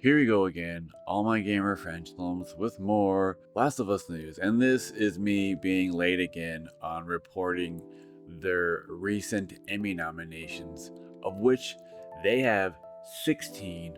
Here we go again, all my gamer friends with more Last of Us news, and this is me being late again on reporting their recent Emmy nominations, of which they have 16,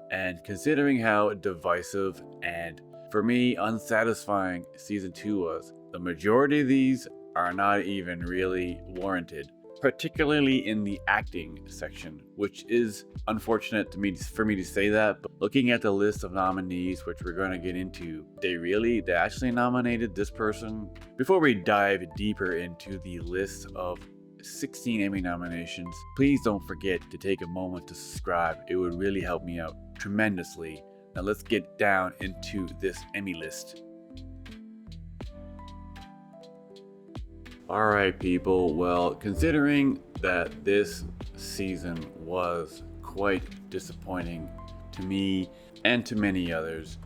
and considering how divisive and, for me, unsatisfying Season 2 was, the majority of these are not even really warranted, particularly in the acting section, which is unfortunate for me to say that. But looking at the list of nominees, which we're going to get into, they actually nominated this person. Before we dive deeper into the list of 16 Emmy nominations, please don't forget to take a moment to subscribe. It would really help me out tremendously. Now let's get down into this Emmy list. Alright people, well, considering that this season was quite disappointing to me and to many others,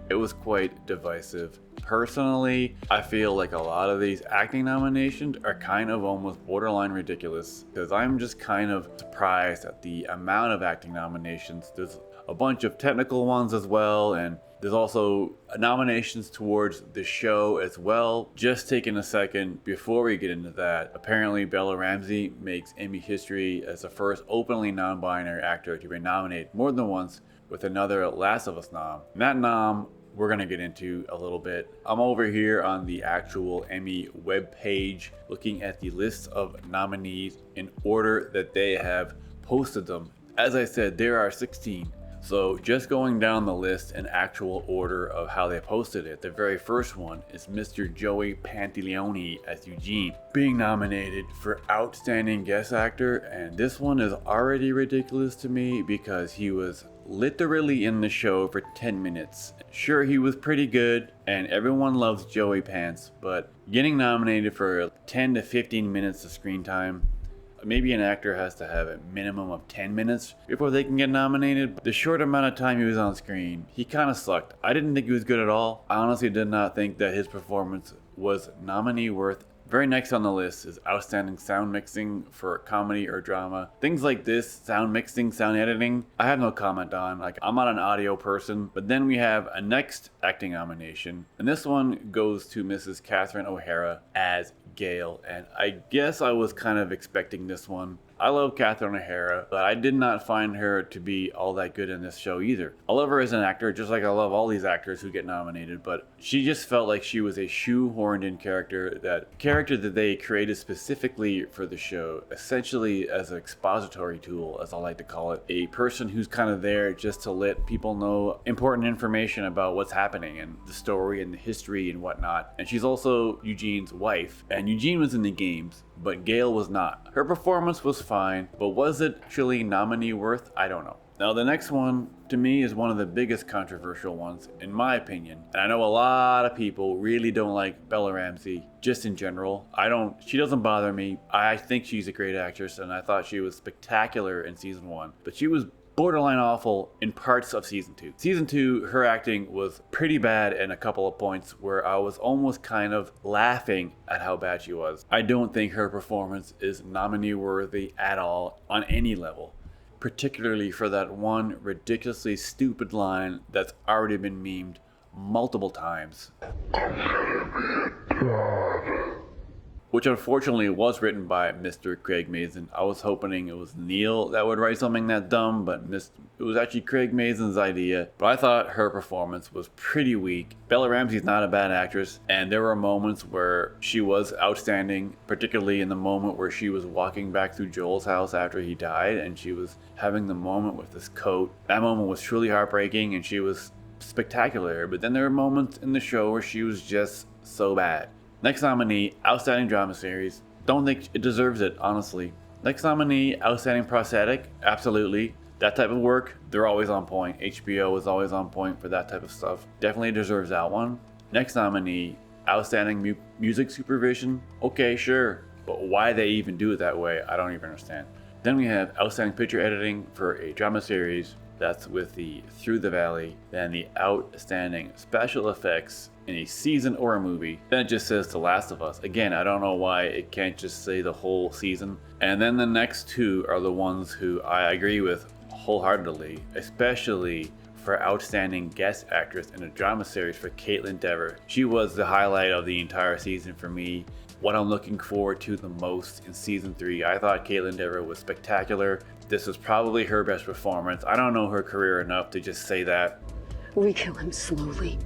it was quite divisive. Personally, I feel like a lot of these acting nominations are kind of almost borderline ridiculous, because I'm just kind of surprised at the amount of acting nominations. There's a bunch of technical ones as well, and there's also nominations towards the show as well. Just taking a second before we get into that, apparently Bella Ramsey makes Emmy history as the first openly non-binary actor to be nominated more than once with another Last of Us nom. And that nom we're gonna get into a little bit. I'm over here on the actual Emmy webpage looking at the list of nominees in order that they have posted them. As I said, there are 16. So just going down the list in actual order of how they posted it, the very first one is Mr. Joey Pantaleone as Eugene, being nominated for Outstanding Guest Actor, and this one is already ridiculous to me because he was literally in the show for 10 minutes. Sure, he was pretty good, and everyone loves Joey Pants, but getting nominated for 10 to 15 minutes of screen time, maybe an actor has to have a minimum of 10 minutes before they can get nominated. The short amount of time he was on screen, he kind of sucked. I didn't think he was good at all. I honestly did not think that his performance was nominee worth. Very next on the list is Outstanding Sound Mixing for Comedy or Drama. Things like this, sound mixing, sound editing, I have no comment on. Like, I'm not an audio person. But then we have a next acting nomination, and this one goes to Mrs. Catherine O'Hara as Gale, and I guess I was kind of expecting this one. I love Catherine O'Hara, but I did not find her to be all that good in this show either. I love her as an actor, just like I love all these actors who get nominated, but she just felt like she was a shoehorned in character that they created specifically for the show, essentially as an expository tool, as I like to call it. A person who's kind of there just to let people know important information about what's happening and the story and the history and whatnot. And she's also Eugene's wife, and Eugene was in the games, but Gale was not. Her performance was fine, but was it actually nominee worth? I don't know. Now the next one, to me, is one of the biggest controversial ones, in my opinion. And I know a lot of people really don't like Bella Ramsey, just in general. She doesn't bother me. I think she's a great actress, and I thought she was spectacular in season 1. But she was borderline awful in parts of season 2. Season 2, her acting was pretty bad in a couple of points where I was almost kind of laughing at how bad she was. I don't think her performance is nominee worthy at all on any level, particularly for that one ridiculously stupid line that's already been memed multiple times, which unfortunately was written by Mr. Craig Mazin. I was hoping it was Neil that would write something that dumb, but it was actually Craig Mazin's idea. But I thought her performance was pretty weak. Bella Ramsey's not a bad actress, and there were moments where she was outstanding, particularly in the moment where she was walking back through Joel's house after he died, and she was having the moment with his coat. That moment was truly heartbreaking, and she was spectacular. But then there were moments in the show where she was just so bad. Next nominee, Outstanding Drama Series. Don't think it deserves it, honestly. Next nominee, Outstanding Prosthetic. Absolutely. That type of work, they're always on point. HBO is always on point for that type of stuff. Definitely deserves that one. Next nominee, Outstanding Music Supervision. Okay, sure. But why they even do it that way, I don't even understand. Then we have Outstanding Picture Editing for a Drama Series. That's with the Through the Valley. Then the Outstanding Special Effects in a season or a movie. Then it just says The Last of Us. Again, I don't know why it can't just say the whole season. And then the next two are the ones who I agree with wholeheartedly, especially for Outstanding Guest Actress in a Drama Series for Caitlin Dever. She was the highlight of the entire season for me. What I'm looking forward to the most in season 3. I thought Caitlin Dever was spectacular. This was probably her best performance. I don't know her career enough to just say that. We kill him slowly.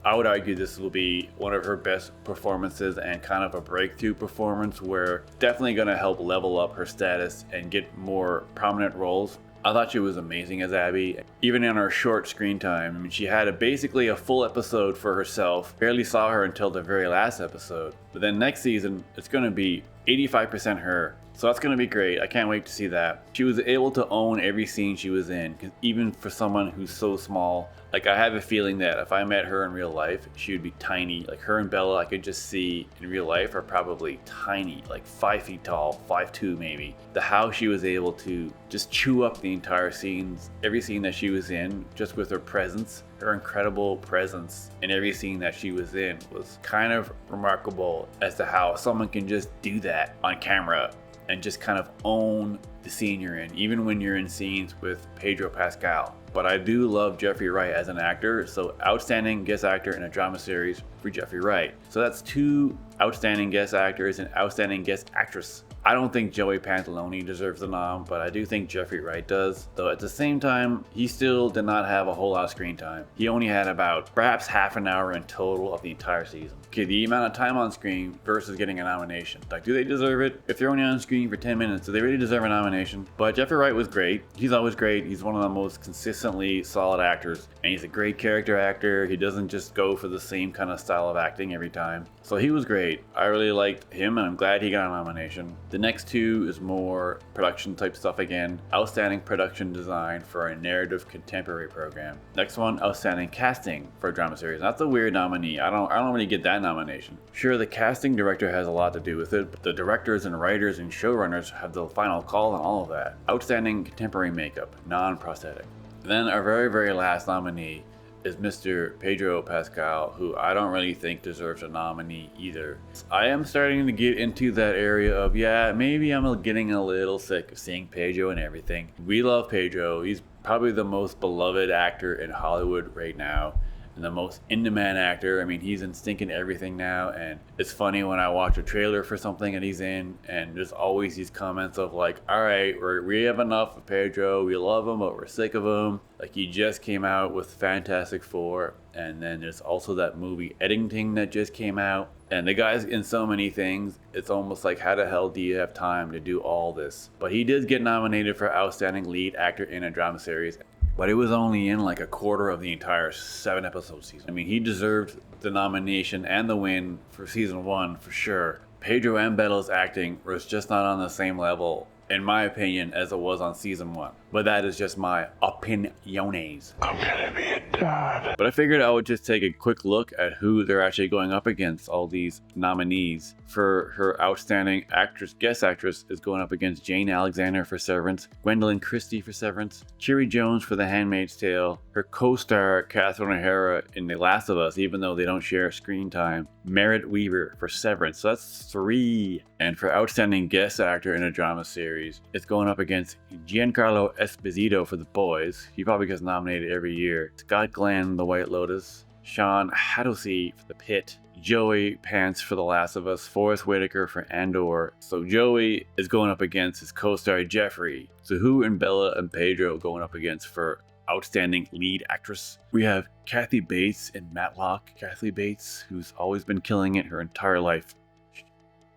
I would argue this will be one of her best performances and kind of a breakthrough performance where definitely going to help level up her status and get more prominent roles. I thought she was amazing as Abby, even in her short screen time. I mean, she had basically a full episode for herself. Barely saw her until the very last episode. But then next season, it's going to be 85% her. So that's going to be great. I can't wait to see that. She was able to own every scene she was in, because even for someone who's so small, like I have a feeling that if I met her in real life, she would be tiny. Like her and Bella, I could just see in real life are probably tiny, like 5 feet tall, 5'2" maybe. How she was able to just chew up the entire scenes, every scene that she was in, just with her presence. Her incredible presence in every scene that she was in was kind of remarkable as to how someone can just do that on camera and just kind of own the scene you're in, even when you're in scenes with Pedro Pascal. But I do love Jeffrey Wright as an actor, so Outstanding Guest Actor in a Drama Series for Jeffrey Wright. So that's 2 Outstanding Guest Actors and Outstanding Guest Actress. I don't think Joey Pantoliano deserves the nom, but I do think Jeffrey Wright does. Though at the same time, he still did not have a whole lot of screen time. He only had about perhaps half an hour in total of the entire season. Okay, the amount of time on screen versus getting a nomination. Like, do they deserve it? If they're only on screen for 10 minutes, do they really deserve a nomination? But Jeffrey Wright was great. He's always great. He's one of the most consistently solid actors. And he's a great character actor. He doesn't just go for the same kind of style of acting every time. So he was great. I really liked him and I'm glad he got a nomination. The next 2 is more production type stuff again. Outstanding Production Design for a Narrative Contemporary Program. Next one, Outstanding Casting for a Drama Series. That's a weird nominee. I don't really get that nomination. Sure, the casting director has a lot to do with it, but the directors and writers and showrunners have the final call on all of that. Outstanding Contemporary Makeup, non-prosthetic. Then our very last nominee is Mr. Pedro Pascal, who I don't really think deserves a nominee either. I am starting to get into that area of, yeah, maybe I'm getting a little sick of seeing Pedro and everything. We love Pedro. He's probably the most beloved actor in Hollywood right now. And the most in-demand actor. I mean, he's in stinking everything now, and it's funny when I watch a trailer for something and he's in, and there's always these comments of like, all right, we have enough of Pedro, we love him, but we're sick of him. Like, he just came out with Fantastic Four, and then there's also that movie Editing that just came out, and the guy's in so many things, it's almost like, how the hell do you have time to do all this? But he did get nominated for Outstanding Lead Actor in a Drama Series. But it was only in like a quarter of the entire 7-episode season. I mean, he deserved the nomination and the win for season 1 for sure. Pedro and Bella's acting was just not on the same level, in my opinion, as it was on season 1. But that is just my opiniones. I'm gonna be a dad. But I figured I would just take a quick look at who they're actually going up against, all these nominees. For her Outstanding Actress, Guest Actress is going up against Jane Alexander for Severance, Gwendolyn Christie for Severance, Cherry Jones for The Handmaid's Tale, her co-star Catherine O'Hara in The Last of Us, even though they don't share screen time, Merritt Weaver for Severance. So that's 3. And for Outstanding Guest Actor in a Drama Series, it's going up against Giancarlo Esposito for The Boys. He probably gets nominated every year. Scott Glenn, The White Lotus, Sean Hatosy for The Pit, Joey Pants for The Last of Us, Forrest Whitaker for Andor. So Joey is going up against his co-star Jeffrey. So who in Bella and Pedro going up against for Outstanding Lead Actress? We have Kathy Bates in Matlock. Kathy Bates, who's always been killing it her entire life.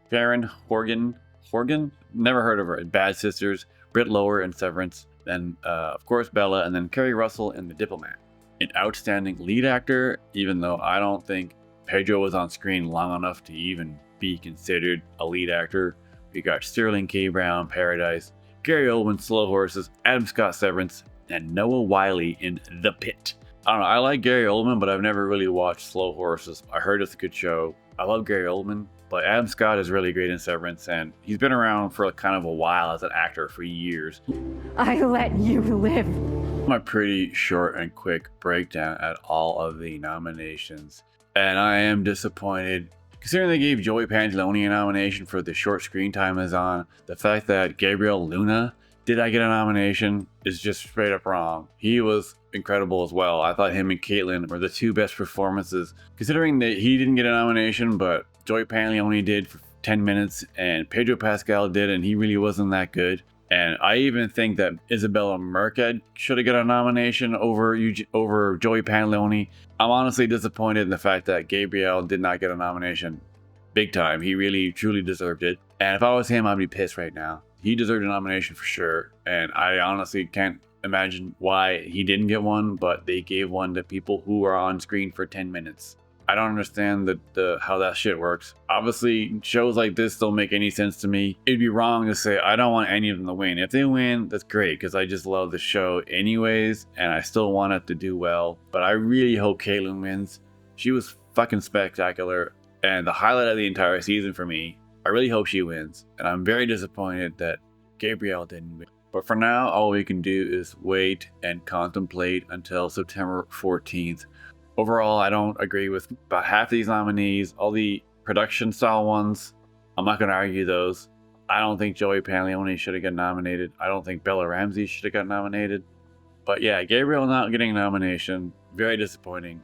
Sharon Horgan? Never heard of her. In Bad Sisters. Britt Lower in Severance. Then, of course, Bella. And then Kerry Russell in The Diplomat. An Outstanding Lead Actor, even though I don't think Pedro was on screen long enough to even be considered a lead actor. We got Sterling K. Brown, Paradise, Gary Oldman, Slow Horses, Adam Scott, Severance, and Noah Wiley in The Pit. I don't know, I like Gary Oldman, but I've never really watched Slow Horses. I heard it's a good show. I love Gary Oldman, but Adam Scott is really great in Severance, and he's been around for kind of a while as an actor for years. I let you live. My pretty short and quick breakdown at all of the nominations. And I am disappointed, considering they gave Joey Pantoliano a nomination for the short screen time is on. The fact that Gabriel Luna did not get a nomination is just straight up wrong. He was incredible as well. I thought him and Caitlin were the two best performances, considering that he didn't get a nomination, but Joey Pantoliano did for 10 minutes, and Pedro Pascal did, and he really wasn't that good. And I even think that Isabella Merced should have got a nomination over Joey Pantoliano. I'm honestly disappointed in the fact that Gabriel did not get a nomination. Big time. He really, truly deserved it. And if I was him, I'd be pissed right now. He deserved a nomination for sure. And I honestly can't imagine why he didn't get one, but they gave one to people who were on screen for 10 minutes. I don't understand how that shit works. Obviously, shows like this don't make any sense to me. It'd be wrong to say I don't want any of them to win. If they win, that's great, because I just love the show anyways, and I still want it to do well. But I really hope Caitlin wins. She was fucking spectacular, and the highlight of the entire season for me. I really hope she wins, and I'm very disappointed that Gabriel didn't win. But for now, all we can do is wait and contemplate until September 14th. Overall, I don't agree with about half these nominees. All the production style ones, I'm not going to argue those. I don't think Joey Pantoliano should have got nominated. I don't think Bella Ramsey should have got nominated. But yeah, Gabriel not getting a nomination, very disappointing.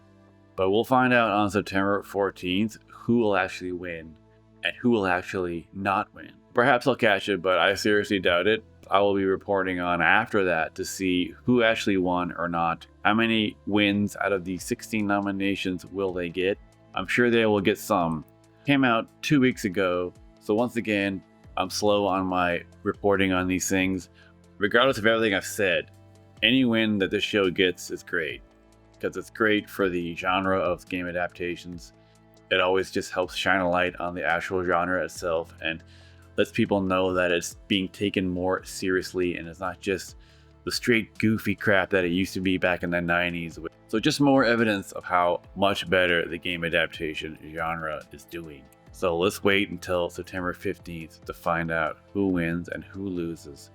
But we'll find out on September 14th who will actually win and who will actually not win. Perhaps I'll catch it, but I seriously doubt it. I will be reporting on after that to see who actually won or not. How many wins out of the 16 nominations will they get? I'm sure they will get some. Came out 2 weeks ago, so once again, I'm slow on my reporting on these things. Regardless of everything I've said, any win that this show gets is great, because it's great for the genre of game adaptations. It always just helps shine a light on the actual genre itself and lets people know that it's being taken more seriously and it's not just the straight goofy crap that it used to be back in the 90s. So just more evidence of how much better the game adaptation genre is doing. So let's wait until September 15th to find out who wins and who loses.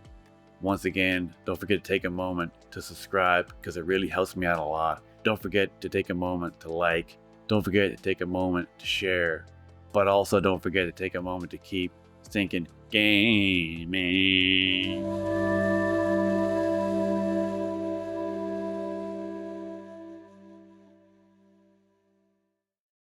Once again, don't forget to take a moment to subscribe, because it really helps me out a lot. Don't forget to take a moment to like. Don't forget to take a moment to share. But also don't forget to take a moment to keep thinking gaming.